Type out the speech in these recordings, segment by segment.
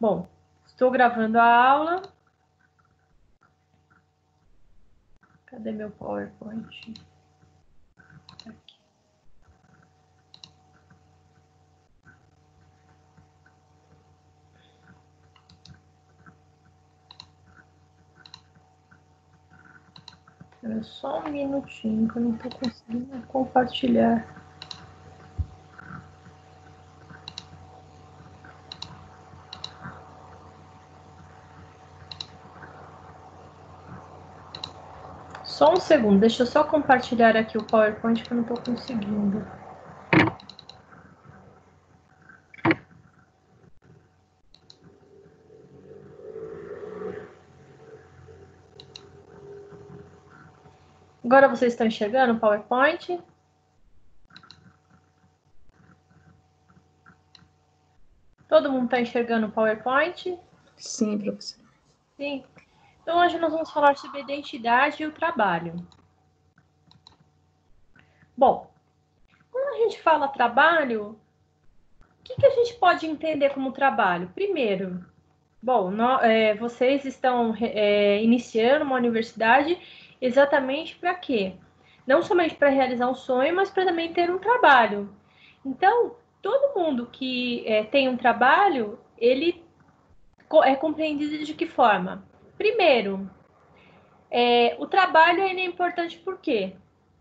Bom, estou gravando a aula. Cadê meu PowerPoint? Aqui. Só um minutinho que eu não estou conseguindo compartilhar. Só um segundo, deixa eu só compartilhar aqui o PowerPoint que eu não estou conseguindo. Agora vocês estão enxergando o PowerPoint? Todo mundo está enxergando o PowerPoint? Sim, professora. Sim. Então, hoje nós vamos falar sobre a identidade e o trabalho. Bom, quando a gente fala trabalho, o que a gente pode entender como trabalho? Primeiro, bom, vocês estão iniciando uma universidade exatamente para quê? Não somente para realizar um sonho, mas para também ter um trabalho. Então, todo mundo que tem um trabalho, ele é compreendido de que forma? Primeiro, o trabalho ele é importante por quê?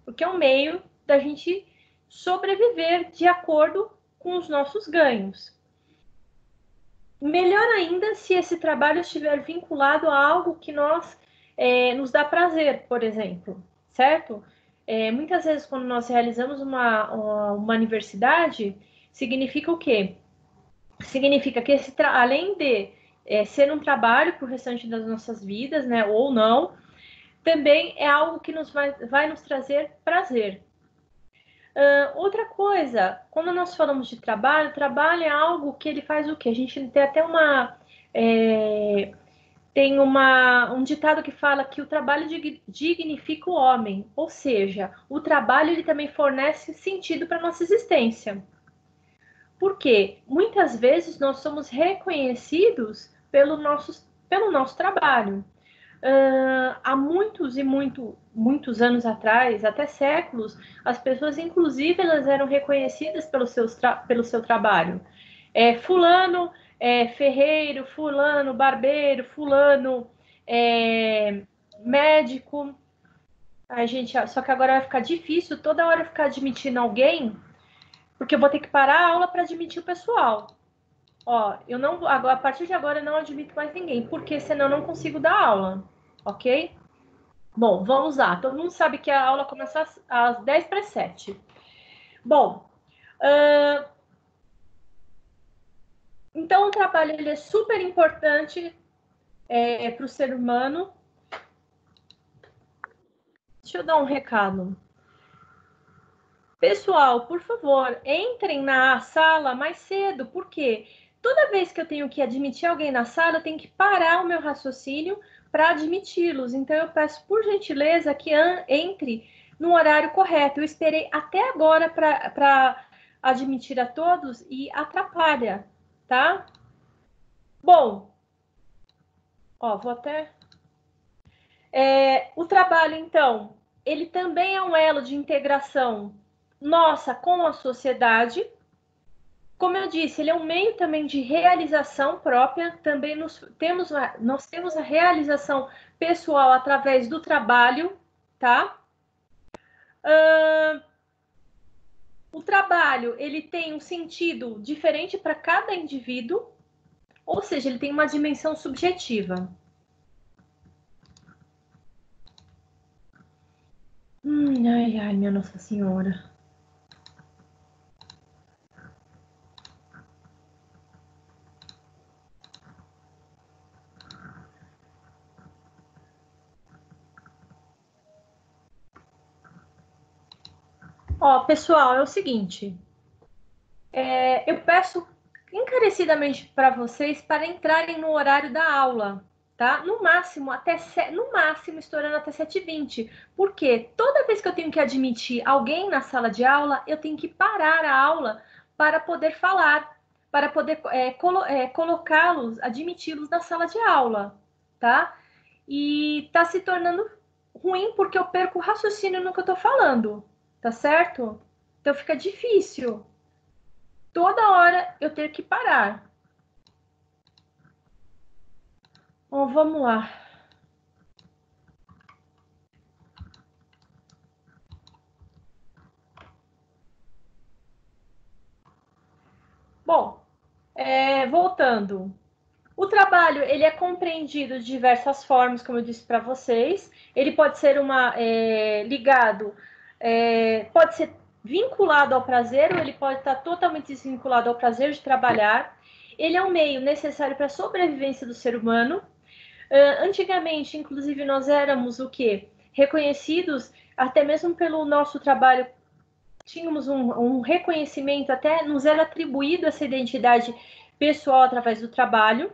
Porque é um meio da gente sobreviver de acordo com os nossos ganhos. Melhor ainda se esse trabalho estiver vinculado a algo que nos dá prazer, por exemplo, certo? Muitas vezes, quando nós realizamos uma universidade, significa o quê? Significa que além de ser um trabalho para o restante das nossas vidas, né, ou não, também é algo que vai nos trazer prazer. Outra coisa, quando nós falamos de trabalho, trabalho é algo que ele faz o quê? A gente tem até um ditado que fala que o trabalho dignifica o homem, ou seja, o trabalho ele também fornece sentido para a nossa existência. Porque muitas vezes nós somos reconhecidos pelo nosso trabalho. Há muitos e muitos anos atrás, até séculos, as pessoas, inclusive, elas eram reconhecidas pelo seu trabalho. Fulano ferreiro, fulano barbeiro, fulano médico. Só que agora vai ficar difícil toda hora ficar admitindo alguém, porque eu vou ter que parar a aula para admitir o pessoal. Ó, eu não agora, a partir de agora eu não admito mais ninguém, porque senão eu não consigo dar aula, ok? Bom, vamos lá. Todo mundo sabe que a aula começa às 10 para as 7. Bom, então o trabalho ele é super importante para o ser humano. Deixa eu dar um recado. Pessoal, por favor, entrem na sala mais cedo, porque toda vez que eu tenho que admitir alguém na sala, eu tenho que parar o meu raciocínio para admiti-los. Então, eu peço, por gentileza, que entre no horário correto. Eu esperei até agora para admitir a todos e atrapalha, tá? Bom, ó, vou até... o trabalho, então, ele também é um elo de integração nossa com a sociedade. Como eu disse, ele é um meio também de realização própria. Também nós temos a realização pessoal através do trabalho, tá? O trabalho, ele tem um sentido diferente para cada indivíduo, ou seja, ele tem uma dimensão subjetiva. Ai, minha Nossa Senhora. Ó, pessoal, é o seguinte. Eu peço encarecidamente para vocês para entrarem no horário da aula, tá? No máximo, estourando até 7h20. Porque toda vez que eu tenho que admitir alguém na sala de aula, eu tenho que parar a aula para poder falar. para poder colocá-los, admiti-los na sala de aula, tá? E está se tornando ruim porque eu perco o raciocínio no que eu estou falando, tá certo? Então fica difícil. Toda hora eu ter que parar. Bom, vamos lá. Bom, voltando. O trabalho, ele é compreendido de diversas formas, como eu disse para vocês. Ele pode ser ligado, pode ser vinculado ao prazer, ou ele pode estar totalmente desvinculado ao prazer de trabalhar. Ele é um meio necessário para a sobrevivência do ser humano. Antigamente, inclusive, nós éramos o quê? Reconhecidos até mesmo pelo nosso trabalho, tínhamos um reconhecimento, até nos era atribuído essa identidade pessoal através do trabalho.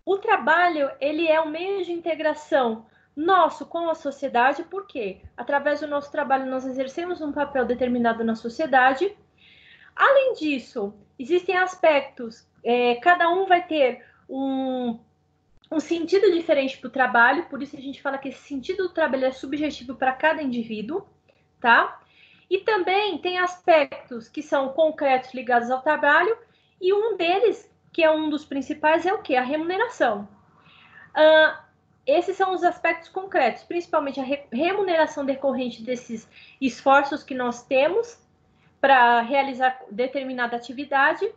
O trabalho, ele é um meio de integração nosso com a sociedade, porque através do nosso trabalho nós exercemos um papel determinado na sociedade. Além disso, existem aspectos, cada um vai ter um sentido diferente para o trabalho, por isso a gente fala que esse sentido do trabalho é subjetivo para cada indivíduo, tá? E também tem aspectos que são concretos ligados ao trabalho, e um deles, que é um dos principais, é o quê? A remuneração. Esses são os aspectos concretos, principalmente a remuneração decorrente desses esforços que nós temos para realizar determinada atividade,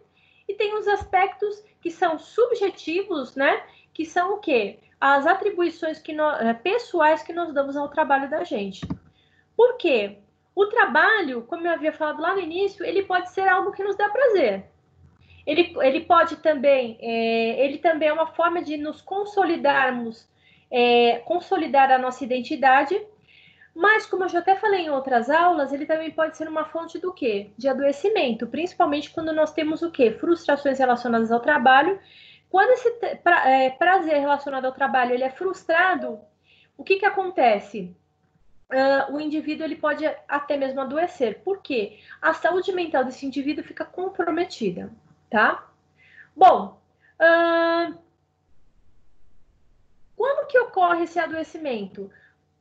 e tem os aspectos que são subjetivos, né? Que são o quê? As atribuições pessoais que nós damos ao trabalho da gente. Por quê? O trabalho, como eu havia falado lá no início, ele pode ser algo que nos dá prazer. Ele pode também, ele também é uma forma de nos consolidarmos, consolidar a nossa identidade, mas, como eu já até falei em outras aulas, ele também pode ser uma fonte do quê? De adoecimento, principalmente quando nós temos o quê? Frustrações relacionadas ao trabalho. Quando esse prazer relacionado ao trabalho ele é frustrado, o que acontece? O indivíduo ele pode até mesmo adoecer. Por quê? A saúde mental desse indivíduo fica comprometida, tá? Bom, quando que ocorre esse adoecimento?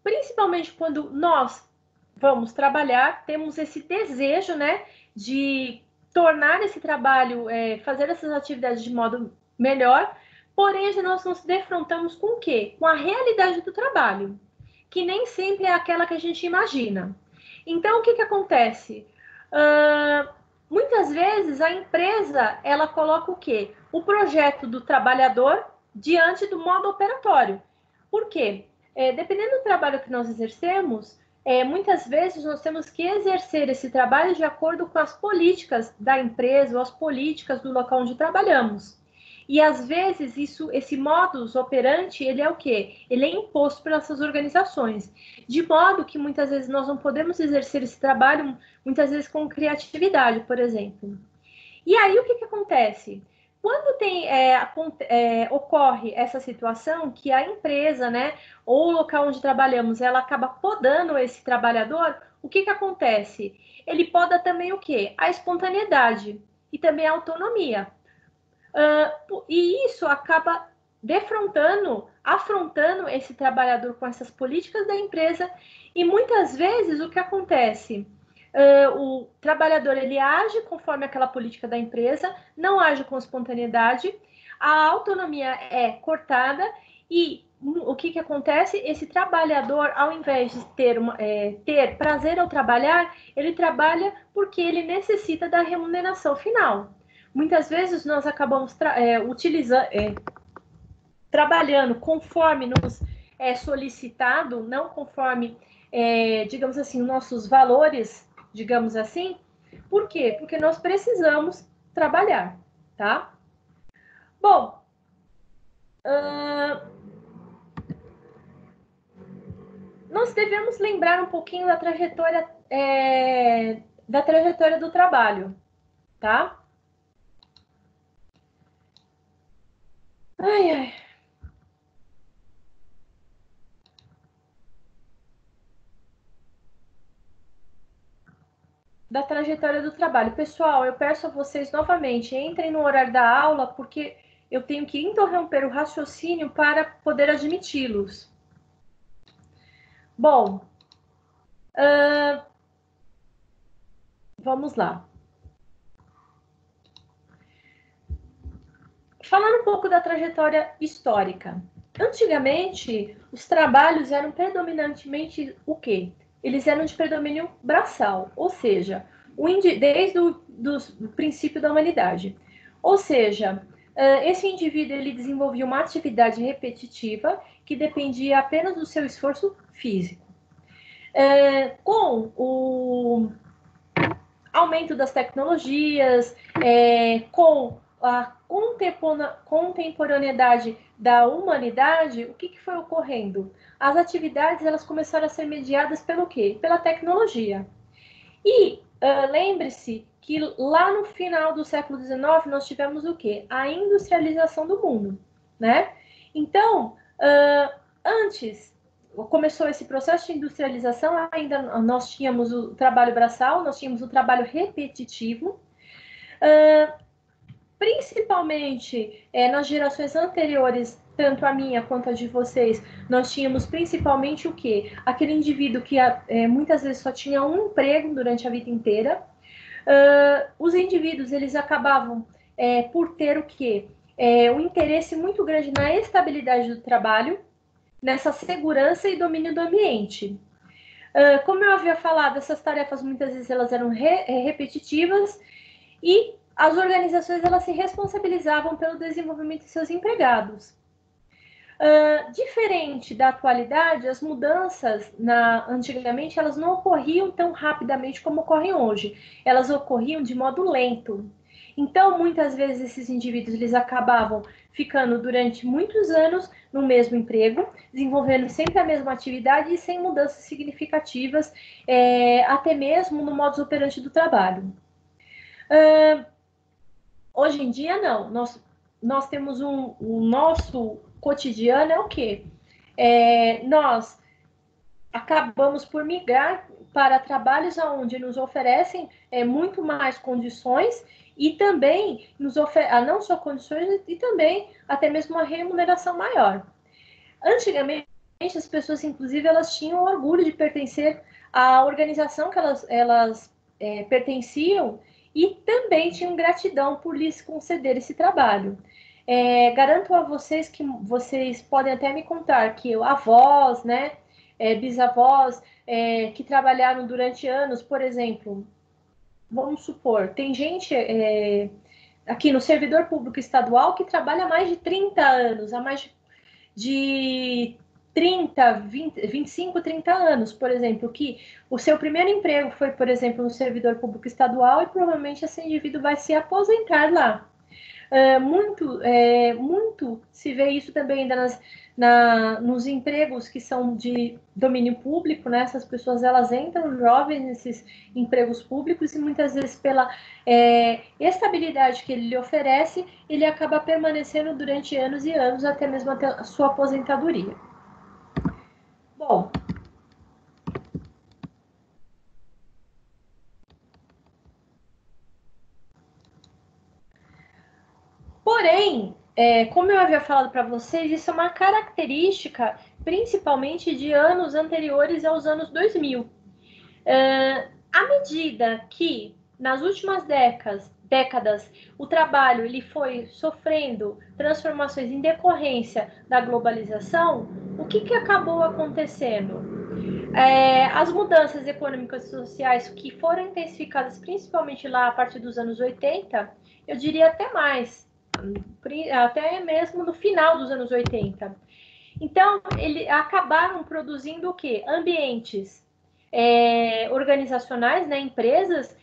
Principalmente quando nós vamos trabalhar, temos esse desejo, né, de tornar esse trabalho, fazer essas atividades de modo melhor, porém nós nos defrontamos com o quê? Com a realidade do trabalho, que nem sempre é aquela que a gente imagina. Então, o que acontece? Muitas vezes a empresa, ela coloca o quê? O projeto do trabalhador diante do modo operatório. Por quê? Dependendo do trabalho que nós exercemos, muitas vezes nós temos que exercer esse trabalho de acordo com as políticas da empresa ou as políticas do local onde trabalhamos. E às vezes esse modus operandi, ele é o quê? Ele é imposto pelas essas organizações, de modo que muitas vezes nós não podemos exercer esse trabalho, muitas vezes com criatividade, por exemplo. E aí o que acontece? Quando ocorre essa situação que a empresa, né, ou o local onde trabalhamos, ela acaba podando esse trabalhador, o que acontece? Ele poda também o quê? A espontaneidade e também a autonomia. E isso acaba afrontando esse trabalhador com essas políticas da empresa, e muitas vezes o que acontece? O trabalhador ele age conforme aquela política da empresa, não age com espontaneidade, a autonomia é cortada, e o que acontece? Esse trabalhador, ao invés de ter prazer ao trabalhar, ele trabalha porque ele necessita da remuneração final. Muitas vezes nós acabamos trabalhando conforme nos é solicitado, não conforme, digamos assim, nossos valores, digamos assim. Por quê? Porque nós precisamos trabalhar, tá? Bom, nós devemos lembrar um pouquinho da trajetória do trabalho, tá? Ai, ai. da trajetória do trabalho. Pessoal, eu peço a vocês novamente, entrem no horário da aula, porque eu tenho que interromper o raciocínio para poder admiti-los. Bom, vamos lá. Falando um pouco da trajetória histórica. Antigamente, os trabalhos eram predominantemente o quê? Eles eram de predomínio braçal, ou seja, desde o princípio da humanidade. Ou seja, esse indivíduo ele desenvolvia uma atividade repetitiva que dependia apenas do seu esforço físico. Com o aumento das tecnologias, com a contemporaneidade da humanidade, o que foi ocorrendo? As atividades elas começaram a ser mediadas pelo quê? Pela tecnologia. E lembre-se que lá no final do século XIX nós tivemos o quê? A industrialização do mundo, né? Então, antes começou esse processo de industrialização, ainda nós tínhamos o trabalho braçal, nós tínhamos o trabalho repetitivo, principalmente nas gerações anteriores, tanto a minha quanto a de vocês, nós tínhamos principalmente o quê? Aquele indivíduo que muitas vezes só tinha um emprego durante a vida inteira. Os indivíduos, eles acabavam por ter o quê? Um interesse muito grande na estabilidade do trabalho, nessa segurança e domínio do ambiente. Como eu havia falado, essas tarefas muitas vezes elas eram repetitivas e as organizações elas se responsabilizavam pelo desenvolvimento de seus empregados. Diferente da atualidade, as mudanças antigamente elas não ocorriam tão rapidamente como ocorrem hoje. Elas ocorriam de modo lento. Então, muitas vezes esses indivíduos eles acabavam ficando durante muitos anos no mesmo emprego, desenvolvendo sempre a mesma atividade e sem mudanças significativas, até mesmo no modus operandi do trabalho. Hoje em dia, não. Nós temos o nosso cotidiano é o quê? Nós acabamos por migrar para trabalhos onde nos oferecem muito mais condições e também nos oferecem não só condições, e também até mesmo uma remuneração maior. Antigamente, as pessoas, inclusive, elas tinham orgulho de pertencer à organização que elas pertenciam e também tinham gratidão por lhes conceder esse trabalho. Garanto a vocês que vocês podem até me contar que avós, né, bisavós, que trabalharam durante anos, por exemplo, vamos supor, tem gente aqui no servidor público estadual que trabalha há mais de 30 anos, há mais de 30, 20, 25, 30 anos, por exemplo, que o seu primeiro emprego foi, por exemplo, no servidor público estadual e provavelmente esse indivíduo vai se aposentar lá. Muito se vê isso também ainda nos empregos que são de domínio público, né? Essas pessoas elas entram jovens nesses empregos públicos e muitas vezes pela estabilidade que ele lhe oferece, ele acaba permanecendo durante anos e anos, até mesmo até a sua aposentadoria. Bom, porém, como eu havia falado para vocês, isso é uma característica principalmente de anos anteriores aos anos 2000. À medida que nas últimas décadas o trabalho ele foi sofrendo transformações em decorrência da globalização, o que acabou acontecendo? As mudanças econômicas e sociais que foram intensificadas principalmente lá a partir dos anos 80, eu diria até mais, até mesmo no final dos anos 80. Então, eles acabaram produzindo o quê? Ambientes organizacionais, né, empresas,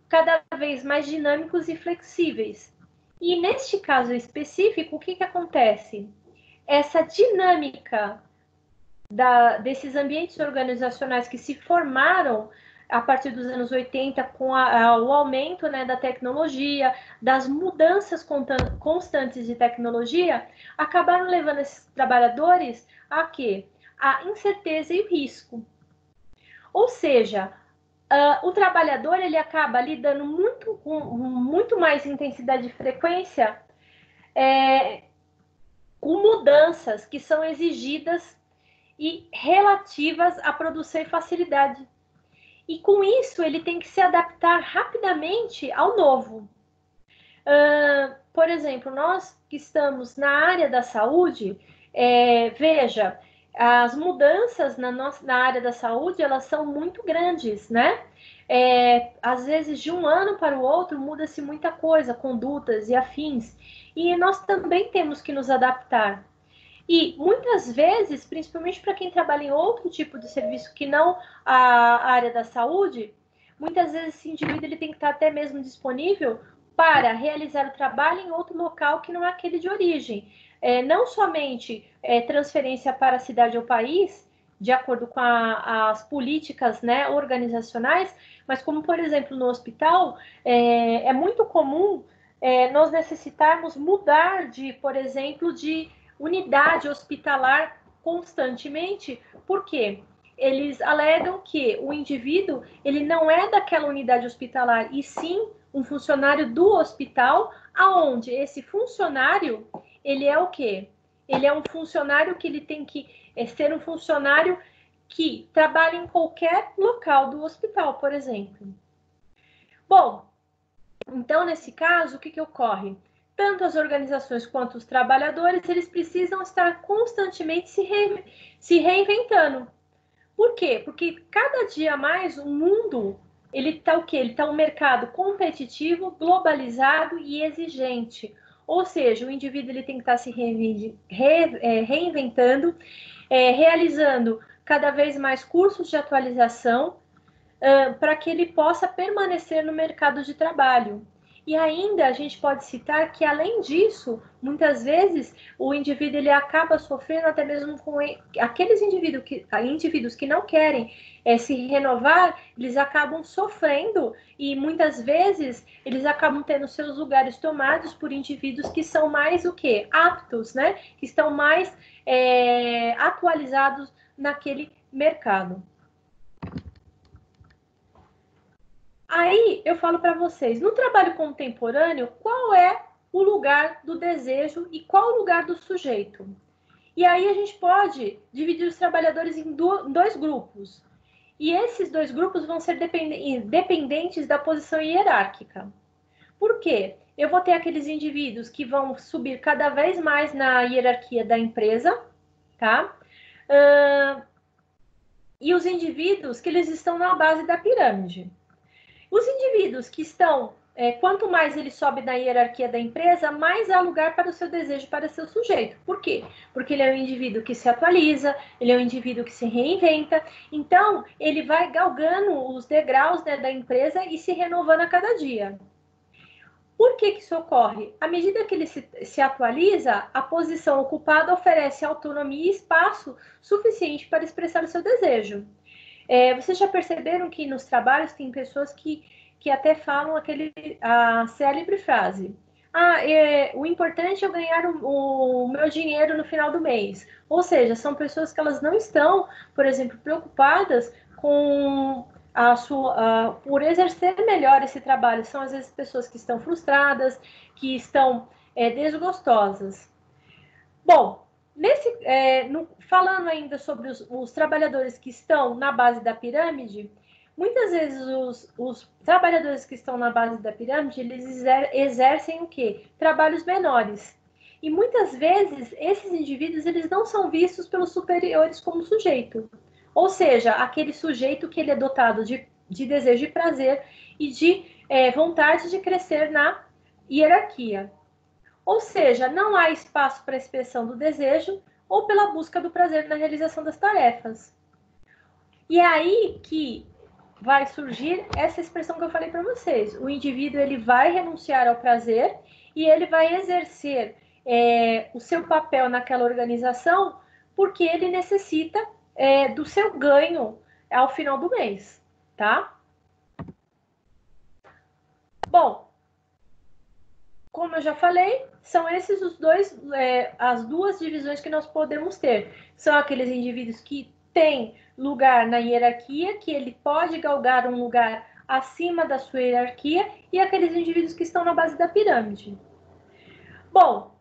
cada vez mais dinâmicos e flexíveis. E neste caso específico, o que acontece? Essa dinâmica desses ambientes organizacionais que se formaram a partir dos anos 80 com o aumento, né, da tecnologia, das mudanças constantes de tecnologia, acabaram levando esses trabalhadores a quê? A incerteza e o risco. Ou seja, O trabalhador ele acaba lidando com muito mais intensidade e frequência com mudanças que são exigidas e relativas à produção e facilidade. E com isso ele tem que se adaptar rapidamente ao novo. Por exemplo, nós que estamos na área da saúde, veja, as mudanças na área da saúde, elas são muito grandes, né? Às vezes, de um ano para o outro, muda-se muita coisa, condutas e afins. E nós também temos que nos adaptar. E muitas vezes, principalmente para quem trabalha em outro tipo de serviço que não a área da saúde, muitas vezes esse indivíduo ele tem que estar até mesmo disponível para realizar o trabalho em outro local que não é aquele de origem. Não somente transferência para a cidade ou país, de acordo com as políticas, né, organizacionais, mas como, por exemplo, no hospital, é muito comum nós necessitarmos mudar por exemplo, de unidade hospitalar constantemente. Por quê? Eles alegam que o indivíduo ele não é daquela unidade hospitalar, e sim um funcionário do hospital, aonde esse funcionário, ele é o quê? Ele é um funcionário que ele tem que ser um funcionário que trabalha em qualquer local do hospital, por exemplo. Bom, então, nesse caso, o que ocorre? Tanto as organizações quanto os trabalhadores, eles precisam estar constantemente se reinventando. Por quê? Porque cada dia mais o mundo, ele está o quê? Ele está um mercado competitivo, globalizado e exigente. Ou seja, o indivíduo ele tem que estar se reinventando, realizando cada vez mais cursos de atualização, para que ele possa permanecer no mercado de trabalho. E ainda a gente pode citar que, além disso, muitas vezes o indivíduo ele acaba sofrendo até mesmo com aqueles indivíduos que não querem se renovar, eles acabam sofrendo e muitas vezes eles acabam tendo seus lugares tomados por indivíduos que são mais o quê? Aptos, né? Que estão mais atualizados naquele mercado. Aí eu falo para vocês, no trabalho contemporâneo, qual é o lugar do desejo e qual o lugar do sujeito? E aí a gente pode dividir os trabalhadores em dois grupos. E esses dois grupos vão ser dependentes da posição hierárquica. Por quê? Eu vou ter aqueles indivíduos que vão subir cada vez mais na hierarquia da empresa, tá? E os indivíduos que eles estão na base da pirâmide. Os indivíduos que estão, quanto mais ele sobe na hierarquia da empresa, mais há lugar para o seu desejo, para o seu sujeito. Por quê? Porque ele é um indivíduo que se atualiza, ele é um indivíduo que se reinventa, então ele vai galgando os degraus, né, da empresa e se renovando a cada dia. Por que isso ocorre? À medida que ele se atualiza, a posição ocupada oferece autonomia e espaço suficiente para expressar o seu desejo. Vocês já perceberam que nos trabalhos tem pessoas que até falam a célebre frase: o importante é eu ganhar o meu dinheiro no final do mês. Ou seja, são pessoas que elas não estão, por exemplo, preocupadas com por exercer melhor esse trabalho. São às vezes pessoas que estão frustradas, que estão desgostosas. Bom, falando ainda sobre os trabalhadores que estão na base da pirâmide, muitas vezes os trabalhadores que estão na base da pirâmide, eles exercem o quê? Trabalhos menores. E muitas vezes esses indivíduos eles não são vistos pelos superiores como sujeito. Ou seja, aquele sujeito que ele é dotado de desejo e prazer e de vontade de crescer na hierarquia. Ou seja, não há espaço para a expressão do desejo ou pela busca do prazer na realização das tarefas. E é aí que vai surgir essa expressão que eu falei para vocês. O indivíduo ele vai renunciar ao prazer e ele vai exercer o seu papel naquela organização porque ele necessita do seu ganho ao final do mês, tá? Bom, como eu já falei, são esses as duas divisões que nós podemos ter. São aqueles indivíduos que tem lugar na hierarquia, que ele pode galgar um lugar acima da sua hierarquia, e aqueles indivíduos que estão na base da pirâmide. Bom,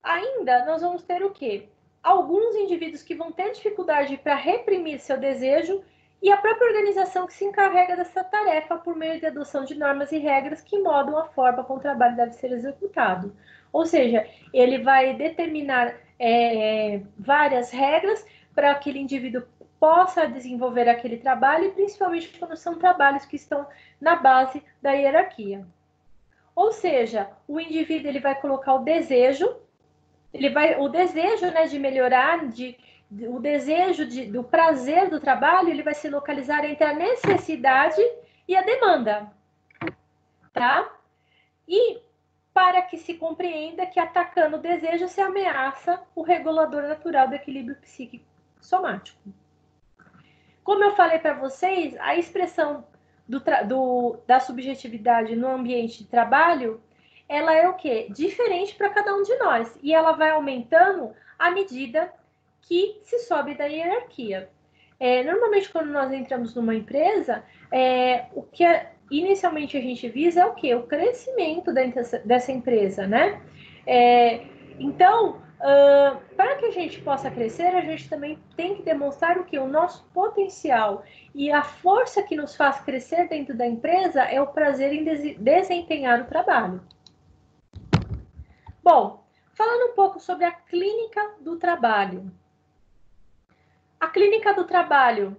ainda nós vamos ter o quê? Alguns indivíduos que vão ter dificuldade para reprimir seu desejo e a própria organização que se encarrega dessa tarefa por meio de adoção de normas e regras que modam a forma como o trabalho deve ser executado. Ou seja, ele vai determinar várias regras para aquele indivíduo possa desenvolver aquele trabalho, principalmente quando são trabalhos que estão na base da hierarquia. Ou seja, o indivíduo ele vai colocar o desejo, o desejo, né, de melhorar, o desejo do prazer do trabalho, ele vai se localizar entre a necessidade e a demanda, tá? E para que se compreenda que atacando o desejo se ameaça o regulador natural do equilíbrio psíquico somático. Como eu falei para vocês, a expressão da subjetividade no ambiente de trabalho, ela é o quê? Diferente para cada um de nós. E ela vai aumentando à medida que se sobe da hierarquia. Normalmente, quando nós entramos numa empresa, o que inicialmente a gente visa é o quê? O crescimento dessa empresa, né? Então, para que a gente possa crescer, a gente também tem que demonstrar o que? O nosso potencial. E a força que nos faz crescer dentro da empresa é o prazer em desempenhar o trabalho. Bom, falando um pouco sobre a clínica do trabalho. A clínica do trabalho.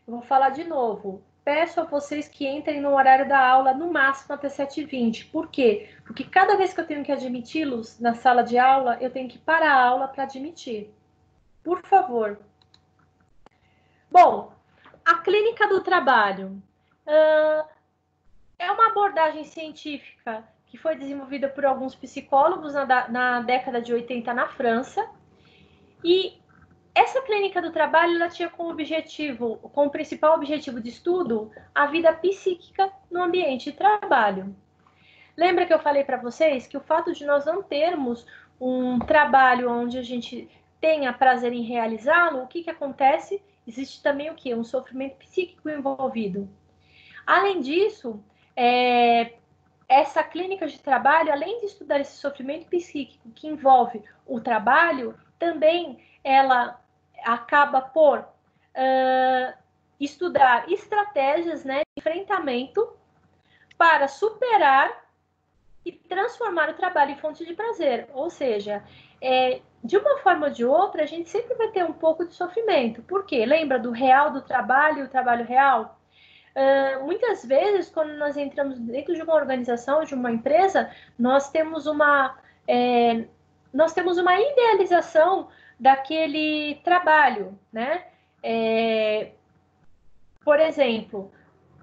Eu vou falar de novo. Peço a vocês que entrem no horário da aula, no máximo até 7h20. Por quê? Porque cada vez que eu tenho que admiti-los na sala de aula, eu tenho que parar a aula para admitir. Por favor. Bom, a clínica do trabalho é uma abordagem científica que foi desenvolvida por alguns psicólogos na década de 80 na França. E essa clínica do trabalho ela tinha como principal objetivo de estudo, a vida psíquica no ambiente de trabalho. Lembra que eu falei para vocês que o fato de nós não termos um trabalho onde a gente tenha prazer em realizá-lo, o que acontece? Existe também o quê? Um sofrimento psíquico envolvido. Além disso, essa clínica de trabalho, além de estudar esse sofrimento psíquico que envolve o trabalho, também ela acaba por estudar estratégias, né, de enfrentamento para superar e transformar o trabalho em fonte de prazer. Ou seja, de uma forma ou de outra, a gente sempre vai ter um pouco de sofrimento. Por quê? Lembra do real do trabalho e o trabalho real? Muitas vezes, quando nós entramos dentro de uma organização, de uma empresa, nós temos uma idealização daquele trabalho, né? Por exemplo,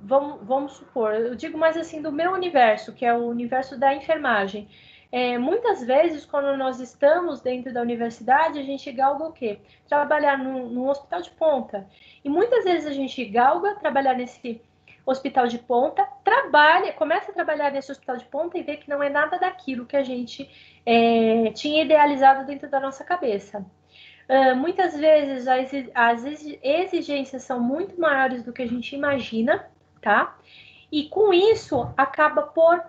vamos supor, eu digo mais assim do meu universo, que é o universo da enfermagem. Muitas vezes, quando nós estamos dentro da universidade, a gente galga o quê? Trabalhar num hospital de ponta. E muitas vezes a gente galga trabalhar nesse hospital de ponta, começa a trabalhar nesse hospital de ponta e vê que não é nada daquilo que a gente tinha idealizado dentro da nossa cabeça. Muitas vezes as exigências são muito maiores do que a gente imagina, tá? E com isso acaba por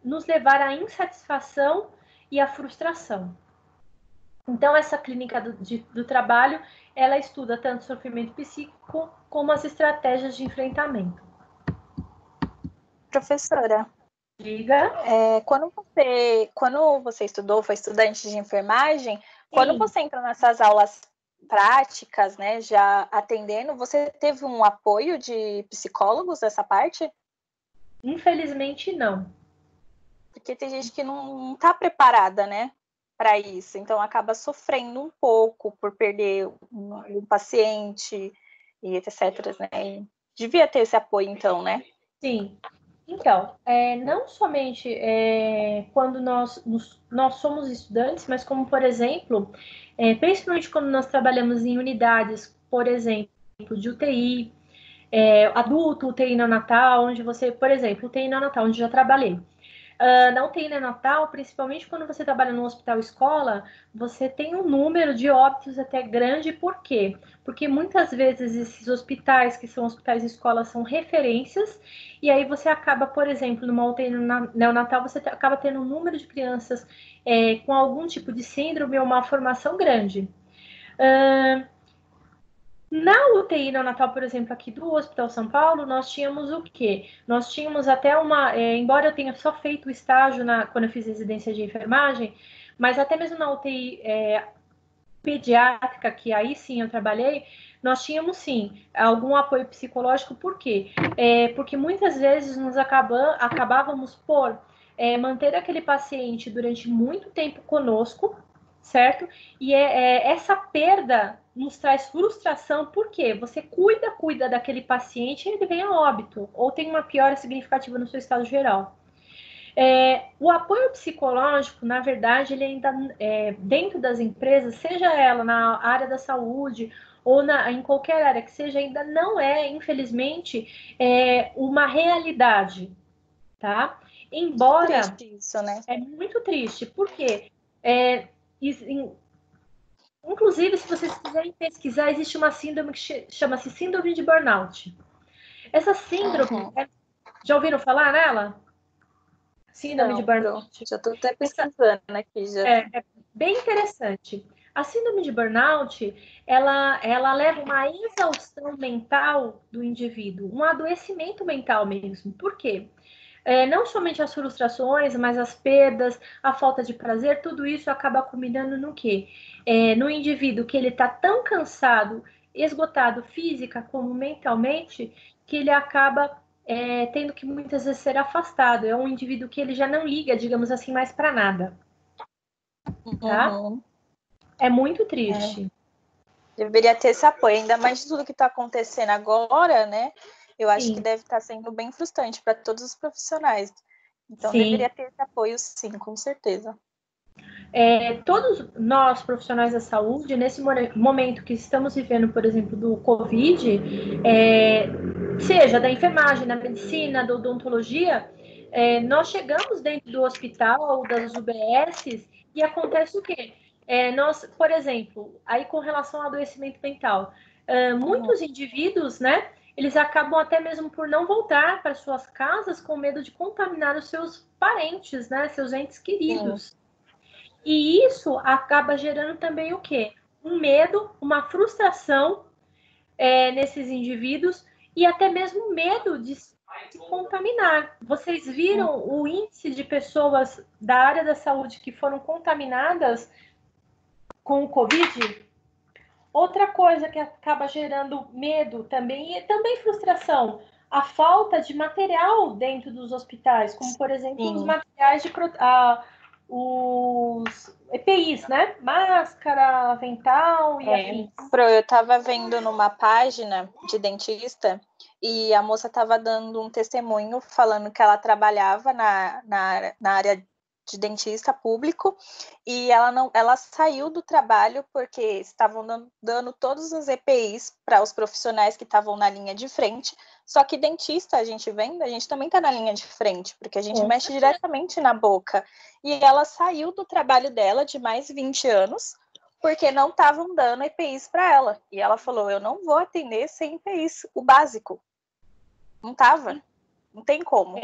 nos levar à insatisfação e à frustração. Então, essa clínica do trabalho, ela estuda tanto o sofrimento psíquico como as estratégias de Professora, diga. Quando você estudou, foi estudante de enfermagem, quando você entrou nessas aulas práticas, né, já atendendo, você teve um apoio de psicólogos dessa parte? Infelizmente, não. Porque tem gente que não está preparada, né, para isso, então acaba sofrendo um pouco por perder um paciente e etc, né? Devia ter esse apoio, então, né? Sim. Então, não somente quando nós somos estudantes, mas como, por exemplo, principalmente quando nós trabalhamos em unidades, por exemplo, de UTI, adulto, UTI neonatal, onde você, por exemplo, UTI neonatal, onde já trabalhei. Na UTI neonatal, principalmente quando você trabalha no hospital escola, você tem um número de óbitos até grande. Por quê? Porque muitas vezes esses hospitais, que são hospitais escola, são referências, e aí você acaba, por exemplo, numa UTI neonatal, você acaba tendo um número de crianças com algum tipo de síndrome ou uma formação grande. Na UTI neonatal, por exemplo, aqui do Hospital São Paulo, nós tínhamos o quê? Nós tínhamos até embora eu tenha só feito o estágio quando eu fiz residência de enfermagem, mas até mesmo na UTI pediátrica, que aí sim eu trabalhei, nós tínhamos sim algum apoio psicológico. Por quê? Porque muitas vezes nós acabávamos por manter aquele paciente durante muito tempo conosco, certo? E essa perda nos traz frustração, porque você cuida daquele paciente e ele vem a óbito, ou tem uma piora significativa no seu estado geral. O apoio psicológico, na verdade, ele ainda dentro das empresas, seja ela na área da saúde ou em qualquer área que seja, ainda não infelizmente, uma realidade, tá? Embora Triste isso, né? é muito triste, porque é, inclusive, se vocês quiserem pesquisar, existe uma síndrome que chama-se síndrome de burnout. Essa síndrome, já ouviram falar nela? Síndrome de Não, pronto. burnout. Já estou até Essa pesquisando aqui já. é bem interessante. A síndrome de burnout, ela leva uma exaustão mental do indivíduo, um adoecimento mental mesmo. Por quê? Não somente as frustrações, mas as perdas, a falta de prazer, tudo isso acaba culminando no quê? No indivíduo que ele está tão cansado, esgotado física como mentalmente, que ele acaba tendo que muitas vezes ser afastado. É um indivíduo que ele já não liga, digamos assim, mais para nada, tá? Uhum. É muito É. triste. Deveria ter esse apoio, ainda mais de tudo que está acontecendo agora, né? Eu acho que Sim, deve estar sendo bem frustrante para todos os profissionais. Então, sim. deveria ter esse apoio, sim, com certeza. Todos nós, profissionais da saúde, nesse momento que estamos vivendo, por exemplo, do Covid, seja da enfermagem, da medicina, da odontologia, nós chegamos dentro do hospital, das UBSs, e acontece o quê? Nós, por exemplo, aí com relação ao adoecimento mental, Uhum. muitos indivíduos, né, eles acabam até mesmo por não voltar para suas casas com medo de contaminar os seus parentes, né, seus entes Sim. queridos. E isso acaba gerando também o quê? Um medo, uma frustração nesses indivíduos e até mesmo medo de se contaminar. Vocês viram o índice de pessoas da área da saúde que foram contaminadas com o Covid? Outra coisa que acaba gerando medo também e também frustração, a falta de material dentro dos hospitais, como por exemplo os Sim. materiais os EPIs, né? Máscara, avental e afins. Eu estava vendo numa página de dentista e a moça estava dando um testemunho falando que ela trabalhava na área de dentista público e ela saiu do trabalho porque estavam dando todos os EPIs para os profissionais que estavam na linha de frente. Só que dentista, a gente vendo, a gente também está na linha de frente, porque a gente Com mexe certeza. diretamente na boca. E ela saiu do trabalho dela de mais 20 anos porque não estavam dando EPIs para ela. E ela falou, eu não vou atender sem EPIs, o básico. Não tava. Não tem como.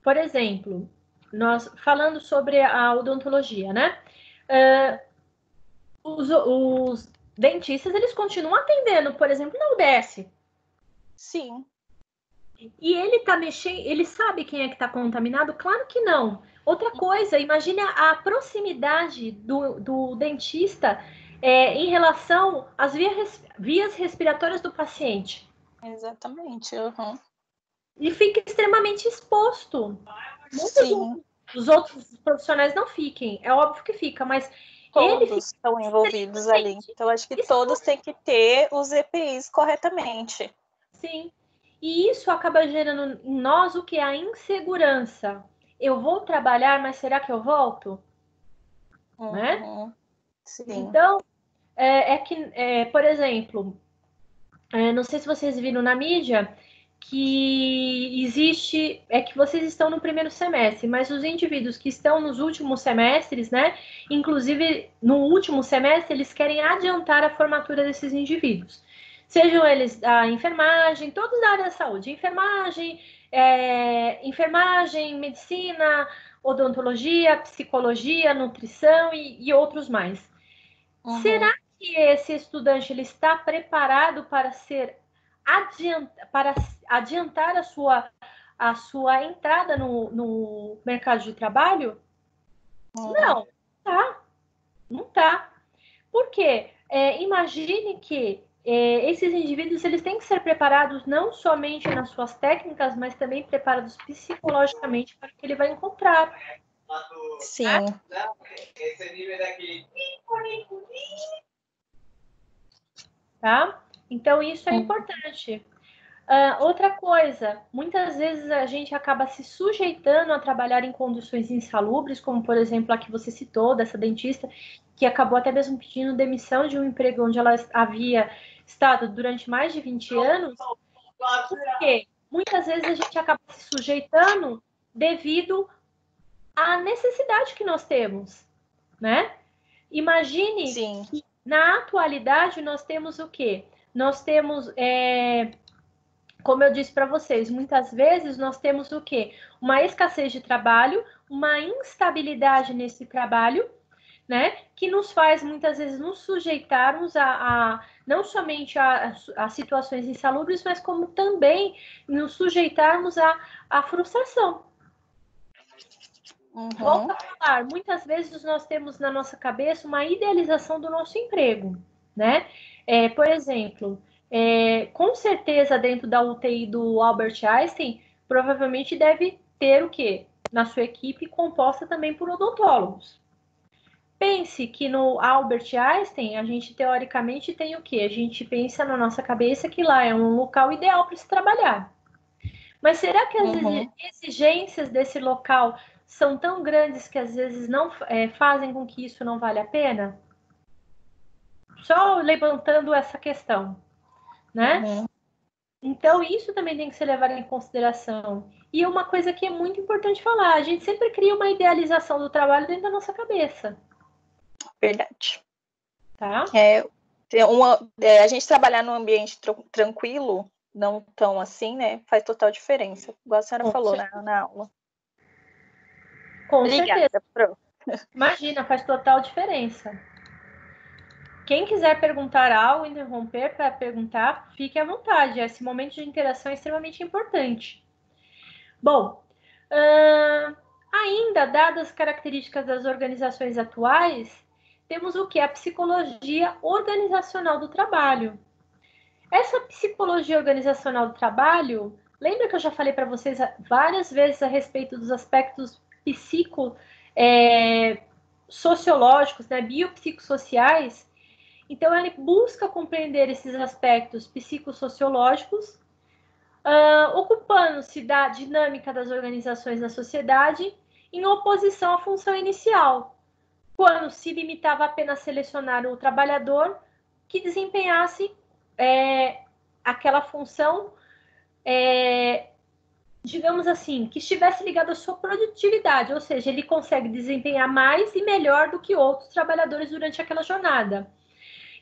Por exemplo, nós falando sobre a odontologia, né? Os dentistas, eles continuam atendendo, por exemplo, na UBS. Sim. E ele tá mexendo, ele sabe quem é que está contaminado? Claro que não. Outra coisa, imagine a proximidade do dentista em relação às vias respiratórias do paciente. Exatamente. Uhum. E fica extremamente exposto. Muitos Sim. dos outros profissionais não fiquem, é óbvio que fica, mas ele fica Todos estão envolvidos ali. extremamente Então, acho que todos exposto. têm que ter os EPIs corretamente. Sim. E isso acaba gerando em nós o que? A insegurança. Eu vou trabalhar, mas será que eu volto? Né? Sim. Então, por exemplo, não sei se vocês viram na mídia que que vocês estão no primeiro semestre, mas os indivíduos que estão nos últimos semestres, né? Inclusive, no último semestre, eles querem adiantar a formatura desses indivíduos. Sejam eles da enfermagem, todos da área da saúde, enfermagem, medicina, odontologia, psicologia, nutrição e outros mais. Será que esse estudante ele está preparado para adiantar a sua entrada no mercado de trabalho? Não, tá. Não tá. Por quê? Imagine que esses indivíduos eles têm que ser preparados não somente nas suas técnicas, mas também preparados psicologicamente para o que ele vai encontrar. Sim. Tá? Então, isso é importante. Outra coisa, muitas vezes a gente acaba se sujeitando a trabalhar em condições insalubres, como, por exemplo, a que você citou, dessa dentista, que acabou até mesmo pedindo demissão de um emprego onde ela havia estado durante mais de 20 anos. Porque muitas vezes a gente acaba se sujeitando devido à necessidade que nós temos, né? Imagine Sim. que na atualidade nós temos o quê? Nós temos, como eu disse para vocês, muitas vezes nós temos o quê? Uma escassez de trabalho, uma instabilidade nesse trabalho, né? Que nos faz muitas vezes nos sujeitarmos não somente a situações insalubres, mas como também nos sujeitarmos à frustração. Volto a falar, muitas vezes nós temos na nossa cabeça uma idealização do nosso emprego, né? Por exemplo, com certeza dentro da UTI do Albert Einstein, provavelmente deve ter o quê? Na sua equipe composta também por odontólogos. Pense que no Albert Einstein, a gente teoricamente tem o quê? A gente pensa na nossa cabeça que lá é um local ideal para se trabalhar. Mas será que as exigências desse local são tão grandes que às vezes não fazem com que isso não vale a pena? Só levantando essa questão, né? Então, isso também tem que ser levado em consideração. E uma coisa que é muito importante falar, a gente sempre cria uma idealização do trabalho dentro da nossa cabeça. Verdade. Tá? A gente trabalhar num ambiente tranquilo, não tão assim, né? Faz total diferença. Igual a senhora falou na aula. Com certeza. Imagina, faz total diferença. Quem quiser perguntar algo, interromper para perguntar, fique à vontade. Esse momento de interação é extremamente importante. Bom, ainda dadas as características das organizações atuais, temos o que? A psicologia organizacional do trabalho. Essa psicologia organizacional do trabalho, lembra que eu já falei para vocês várias vezes a respeito dos aspectos sociológicos, né, biopsicossociais? Então, ele busca compreender esses aspectos psicossociológicos, ocupando-se da dinâmica das organizações na sociedade, em oposição à função inicial, quando se limitava apenas a selecionar o trabalhador que desempenhasse aquela função, digamos assim, que estivesse ligado à sua produtividade, ou seja, ele consegue desempenhar mais e melhor do que outros trabalhadores durante aquela jornada.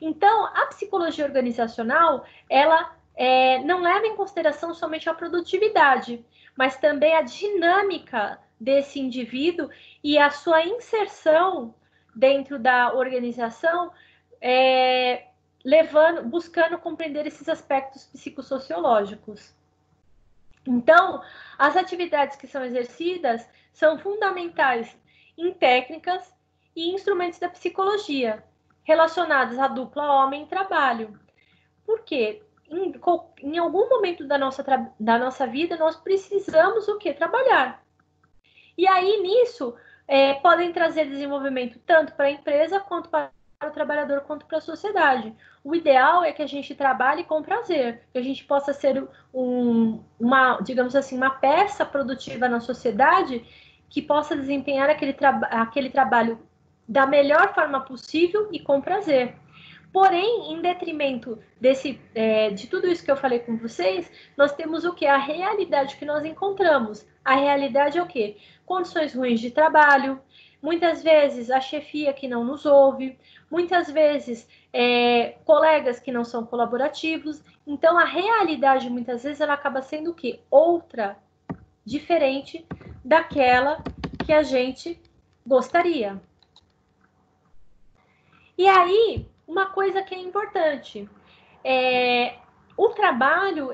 Então, a psicologia organizacional, ela não leva em consideração somente a produtividade, mas também a dinâmica desse indivíduo e a sua inserção dentro da organização, buscando compreender esses aspectos psicossociológicos. Então, as atividades que são exercidas são fundamentais em técnicas e instrumentos da psicologia, relacionados à dupla homem-trabalho. Por quê? Em algum momento da nossa vida, nós precisamos o quê? Trabalhar. E aí, nisso, podem trazer desenvolvimento tanto para a empresa quanto para o trabalhador quanto para a sociedade. O ideal é que a gente trabalhe com prazer, que a gente possa ser digamos assim, uma peça produtiva na sociedade que possa desempenhar aquele trabalho da melhor forma possível e com prazer. Porém, em detrimento de tudo isso que eu falei com vocês, nós temos o que? A realidade que nós encontramos. A realidade é o quê? Condições ruins de trabalho, muitas vezes a chefia que não nos ouve, muitas vezes colegas que não são colaborativos. Então, a realidade, muitas vezes, ela acaba sendo o quê? Outra, diferente daquela que a gente gostaria. E aí, uma coisa que é importante, o trabalho,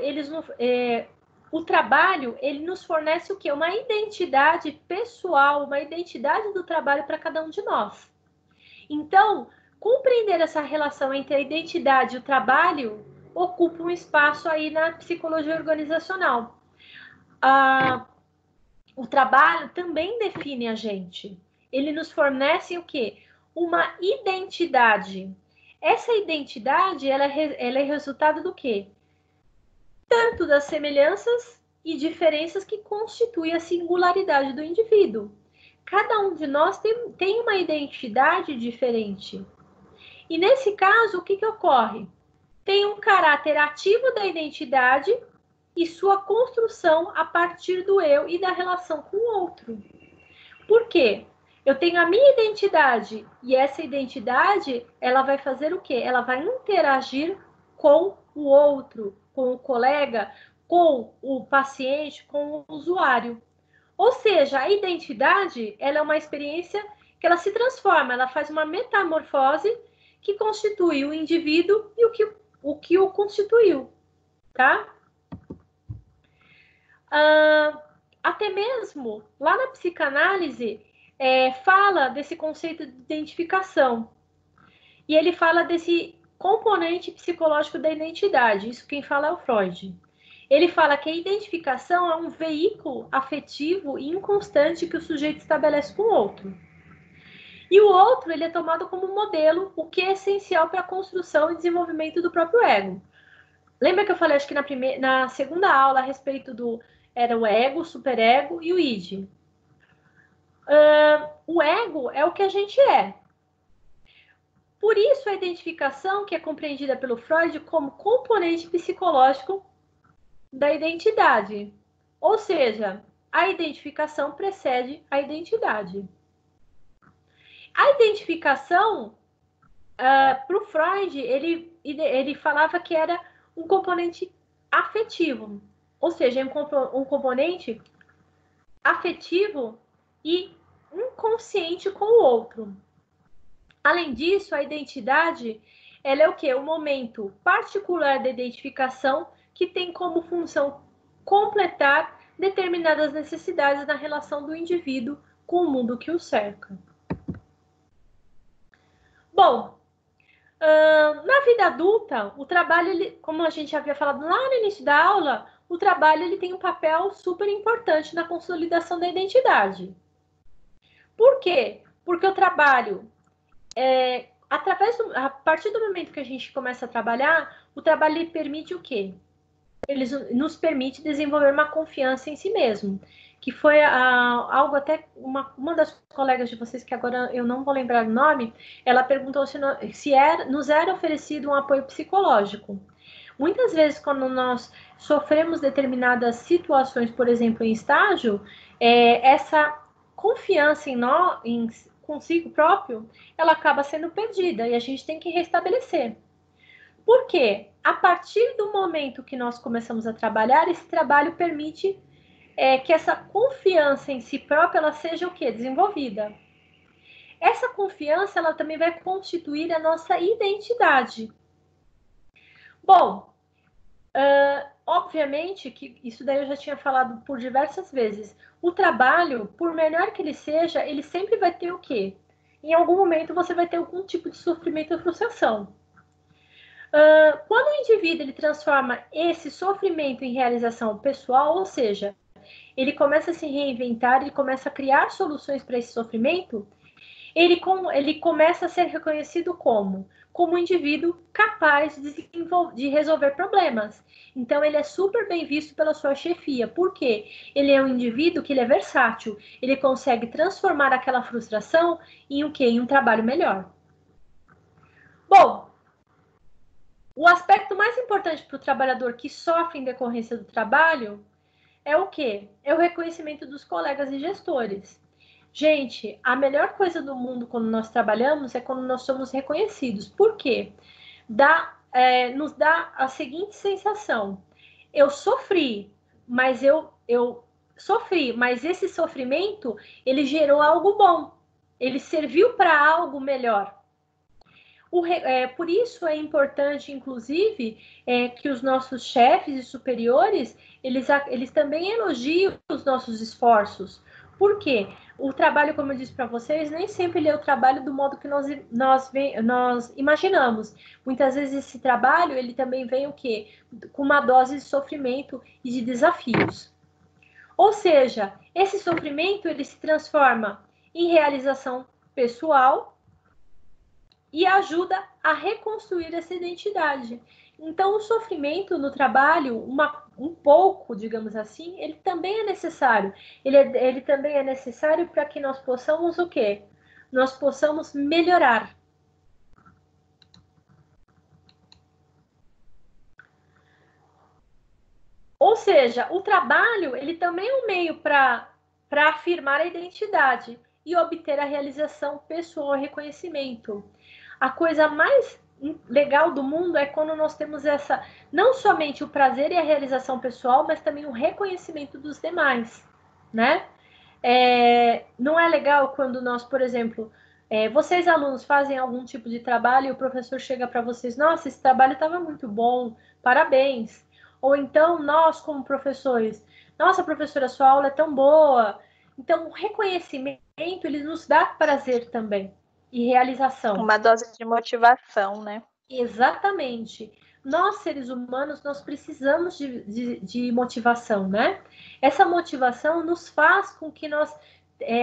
ele nos fornece o quê? Uma identidade pessoal, uma identidade do trabalho para cada um de nós. Então, compreender essa relação entre a identidade e o trabalho ocupa um espaço aí na psicologia organizacional. O trabalho também define a gente. Ele nos fornece o quê? Uma identidade. Essa identidade, ela é resultado do quê? Tanto das semelhanças e diferenças que constituem a singularidade do indivíduo. Cada um de nós tem uma identidade diferente. E nesse caso, o que ocorre? Tem um caráter ativo da identidade e sua construção a partir do eu e da relação com o outro. Por quê? Eu tenho a minha identidade e essa identidade, ela vai fazer o quê? Ela vai interagir com o outro, com o colega, com o paciente, com o usuário. Ou seja, a identidade, ela é uma experiência que ela se transforma, ela faz uma metamorfose que constitui o indivíduo e o que o constituiu, tá? Até mesmo lá na psicanálise fala desse conceito de identificação e ele fala desse componente psicológico da identidade. Isso quem fala é o Freud. Ele fala que a identificação é um veículo afetivo e inconstante que o sujeito estabelece com o outro. E o outro, ele é tomado como modelo, o que é essencial para a construção e desenvolvimento do próprio ego. Lembra que eu falei, acho que na segunda aula, a respeito era o ego, o superego e o id. O ego é o que a gente é. Por isso, a identificação, que é compreendida pelo Freud como componente psicológico da identidade. Ou seja, a identificação precede a identidade. A identificação, para o Freud, ele falava que era um componente afetivo. Ou seja, um componente afetivo e inconsciente com o outro. Além disso, a identidade, ela é o quê? O momento particular da identificação que tem como função completar determinadas necessidades na relação do indivíduo com o mundo que o cerca. Bom, na vida adulta, o trabalho, como a gente havia falado lá no início da aula, o trabalho ele tem um papel super importante na consolidação da identidade. Por quê? Porque o trabalho, a partir do momento que a gente começa a trabalhar, o trabalho ele permite o quê? Ele nos permite desenvolver uma confiança em si mesmo, que foi algo até uma das colegas de vocês, que agora eu não vou lembrar o nome, ela perguntou se nos era oferecido um apoio psicológico. Muitas vezes, quando nós sofremos determinadas situações, por exemplo, em estágio, essa confiança em consigo próprio, ela acaba sendo perdida e a gente tem que restabelecer. Por quê? A partir do momento que nós começamos a trabalhar, esse trabalho permite que essa confiança em si própria ela seja o quê? Desenvolvida. Essa confiança ela também vai constituir a nossa identidade. Bom, obviamente que isso daí eu já tinha falado por diversas vezes. O trabalho, por melhor que ele seja, ele sempre vai ter o quê? Em algum momento você vai ter algum tipo de sofrimento ou frustração. Quando o indivíduo ele transforma esse sofrimento em realização pessoal, ou seja, ele começa a se reinventar, ele começa a criar soluções para esse sofrimento, ele começa a ser reconhecido como um indivíduo capaz de resolver problemas. Então, ele é super bem visto pela sua chefia. Por quê? Ele é um indivíduo que ele é versátil. Ele consegue transformar aquela frustração em o quê? Em um trabalho melhor. Bom, o aspecto mais importante para o trabalhador que sofre em decorrência do trabalho é o quê? É o reconhecimento dos colegas e gestores. Gente, a melhor coisa do mundo quando nós trabalhamos é quando nós somos reconhecidos. Por quê? Nos dá a seguinte sensação: eu sofri, mas eu sofri, mas esse sofrimento ele gerou algo bom, ele serviu para algo melhor. Por isso é importante, inclusive, que os nossos chefes e superiores, eles também elogiam os nossos esforços. Por quê? O trabalho, como eu disse para vocês, nem sempre ele é o trabalho do modo que nós imaginamos. Muitas vezes esse trabalho, ele também vem o quê? Com uma dose de sofrimento e de desafios. Ou seja, esse sofrimento, ele se transforma em realização pessoal, e ajuda a reconstruir essa identidade. Então, o sofrimento no trabalho, um pouco, digamos assim, ele também é necessário. Ele também é necessário para que nós possamos o quê? Nós possamos melhorar. Ou seja, o trabalho, ele também é um meio para afirmar a identidade e obter a realização pessoal e reconhecimento. A coisa mais legal do mundo é quando nós temos não somente o prazer e a realização pessoal, mas também o reconhecimento dos demais, né? Não é legal quando nós, por exemplo, vocês alunos fazem algum tipo de trabalho e o professor chega para vocês: nossa, esse trabalho estava muito bom, parabéns. Ou então nós, como professores: nossa, professora, sua aula é tão boa. Então, o reconhecimento, ele nos dá prazer também e realização. Uma dose de motivação, né? Exatamente. Nós, seres humanos, nós precisamos de motivação, né? Essa motivação nos faz com que nós,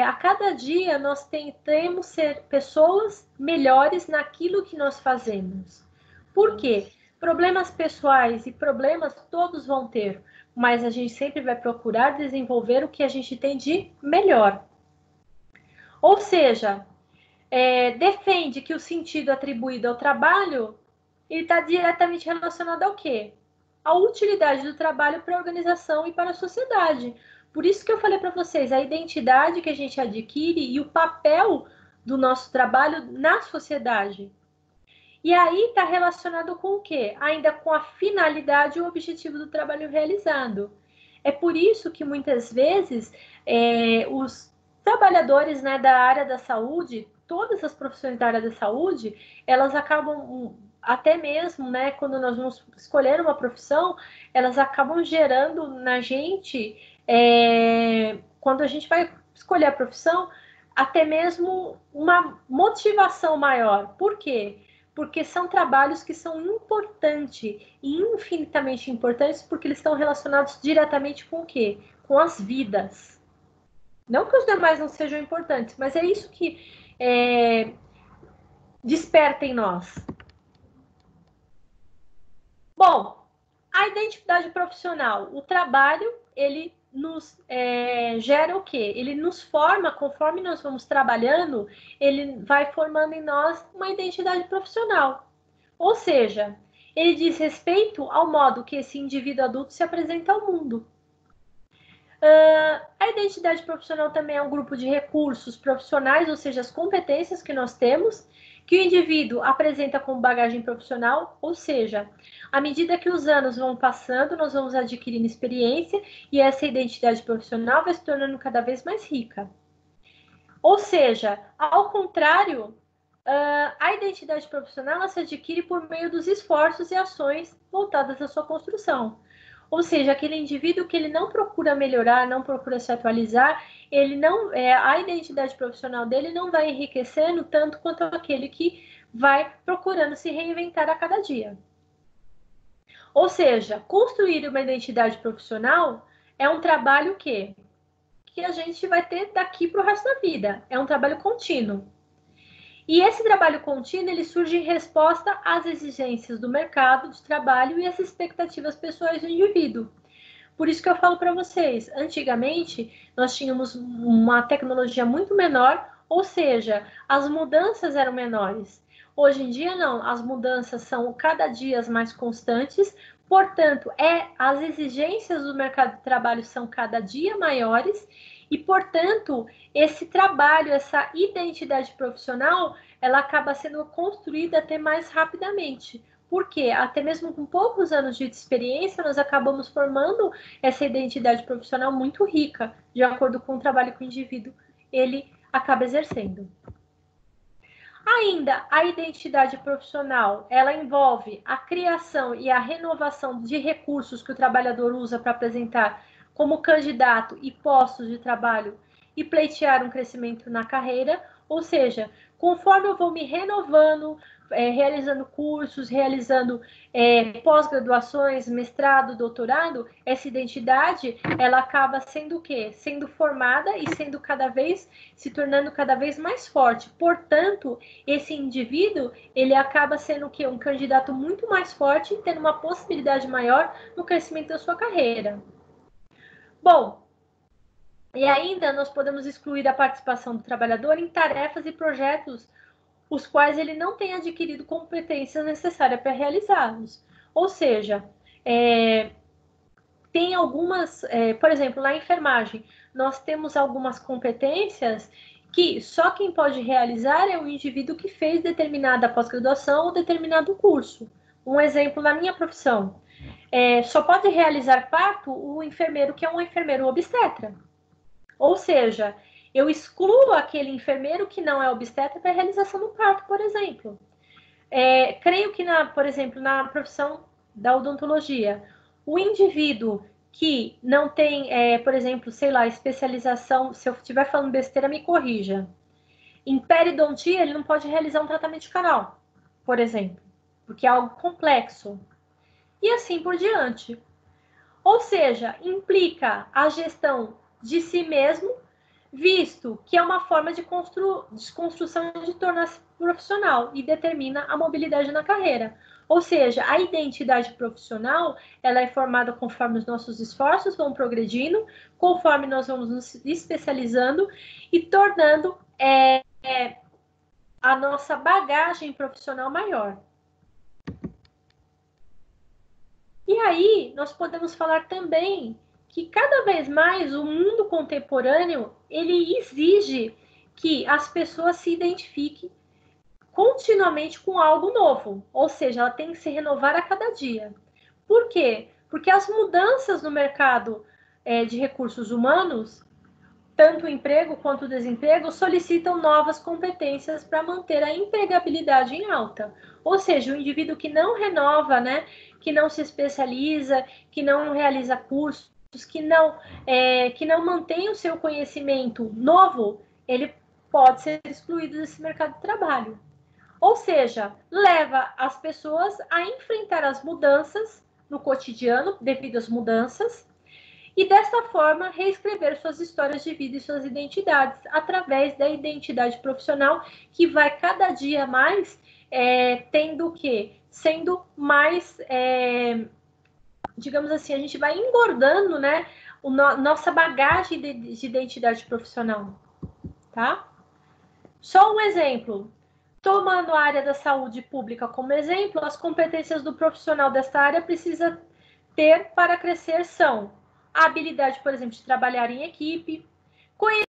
a cada dia, nós tentemos ser pessoas melhores naquilo que nós fazemos. Por quê? Problemas pessoais e problemas todos vão ter, mas a gente sempre vai procurar desenvolver o que a gente tem de melhor. Ou seja, defende que o sentido atribuído ao trabalho está diretamente relacionado ao quê? A utilidade do trabalho para a organização e para a sociedade. Por isso que eu falei para vocês, a identidade que a gente adquire e o papel do nosso trabalho na sociedade. E aí está relacionado com o quê? Ainda com a finalidade e o objetivo do trabalho realizado. É por isso que muitas vezes os trabalhadores, né, da área da saúde, todas as profissões da área da saúde, elas acabam, até mesmo, né, quando nós vamos escolher uma profissão, elas acabam gerando na gente, quando a gente vai escolher a profissão, até mesmo uma motivação maior. Por quê? Porque são trabalhos que são importantes e infinitamente importantes, porque eles estão relacionados diretamente com o quê? Com as vidas. Não que os demais não sejam importantes, mas é isso que desperta em nós. Bom, a identidade profissional, o trabalho, ele nos gera o quê? Ele nos forma, conforme nós vamos trabalhando, ele vai formando em nós uma identidade profissional. Ou seja, ele diz respeito ao modo que esse indivíduo adulto se apresenta ao mundo. A identidade profissional também é um grupo de recursos profissionais, ou seja, as competências que nós temos, que o indivíduo apresenta como bagagem profissional, ou seja, à medida que os anos vão passando, nós vamos adquirindo experiência e essa identidade profissional vai se tornando cada vez mais rica. Ou seja, ao contrário, a identidade profissional ela se adquire por meio dos esforços e ações voltadas à sua construção. Ou seja, aquele indivíduo que ele não procura melhorar, não procura se atualizar, ele não, a identidade profissional dele não vai enriquecendo tanto quanto aquele que vai procurando se reinventar a cada dia. Ou seja, construir uma identidade profissional é um trabalho que a gente vai ter daqui para o resto da vida. É um trabalho contínuo. E esse trabalho contínuo, ele surge em resposta às exigências do mercado de trabalho e às expectativas pessoais do indivíduo. Por isso que eu falo para vocês, antigamente nós tínhamos uma tecnologia muito menor, ou seja, as mudanças eram menores. Hoje em dia não, as mudanças são cada dia mais constantes, portanto, as exigências do mercado de trabalho são cada dia maiores e, portanto, esse trabalho, essa identidade profissional, ela acaba sendo construída até mais rapidamente. Porque até mesmo com poucos anos de experiência, nós acabamos formando essa identidade profissional muito rica, de acordo com o trabalho que o indivíduo ele acaba exercendo. Ainda, a identidade profissional, ela envolve a criação e a renovação de recursos que o trabalhador usa para apresentar como candidato e postos de trabalho e pleitear um crescimento na carreira, ou seja, conforme eu vou me renovando, realizando cursos, realizando pós-graduações, mestrado, doutorado, essa identidade, ela acaba sendo o quê? Sendo formada e sendo se tornando cada vez mais forte. Portanto, esse indivíduo, ele acaba sendo o quê? Um candidato muito mais forte e tendo uma possibilidade maior no crescimento da sua carreira. Bom, e ainda nós podemos excluir a participação do trabalhador em tarefas e projetos os quais ele não tem adquirido competências necessárias para realizá-los. Ou seja, tem algumas, por exemplo, na enfermagem, nós temos algumas competências que só quem pode realizar é o indivíduo que fez determinada pós-graduação ou determinado curso. Um exemplo na minha profissão, só pode realizar parto o enfermeiro que é um enfermeiro obstetra. Ou seja, eu excluo aquele enfermeiro que não é obstetra para a realização do parto, por exemplo. Creio que, por exemplo, na profissão da odontologia, o indivíduo que não tem, por exemplo, sei lá, especialização, se eu estiver falando besteira, me corrija. Em periodontia, ele não pode realizar um tratamento de canal, por exemplo, porque é algo complexo. E assim por diante. Ou seja, implica a gestão de si mesmo, visto que é uma forma de desconstrução de tornar-se profissional e determina a mobilidade na carreira. Ou seja, a identidade profissional, ela é formada conforme os nossos esforços vão progredindo, conforme nós vamos nos especializando e tornando a nossa bagagem profissional maior. E aí, nós podemos falar também que cada vez mais o mundo contemporâneo, ele exige que as pessoas se identifiquem continuamente com algo novo, ou seja, ela tem que se renovar a cada dia. Por quê? Porque as mudanças no mercado de recursos humanos, tanto o emprego quanto o desemprego, solicitam novas competências para manter a empregabilidade em alta. Ou seja, o indivíduo que não renova, né, que não se especializa, que não realiza cursos, que não mantém o seu conhecimento novo, ele pode ser excluído desse mercado de trabalho. Ou seja, leva as pessoas a enfrentar as mudanças no cotidiano, devido às mudanças, e dessa forma reescrever suas histórias de vida e suas identidades através da identidade profissional, que vai cada dia mais tendo o quê? Sendo mais, digamos assim, a gente vai engordando, né, nossa bagagem de identidade profissional, tá? Só um exemplo. Tomando a área da saúde pública como exemplo, as competências do profissional dessa área precisa ter para crescer são a habilidade, por exemplo, de trabalhar em equipe,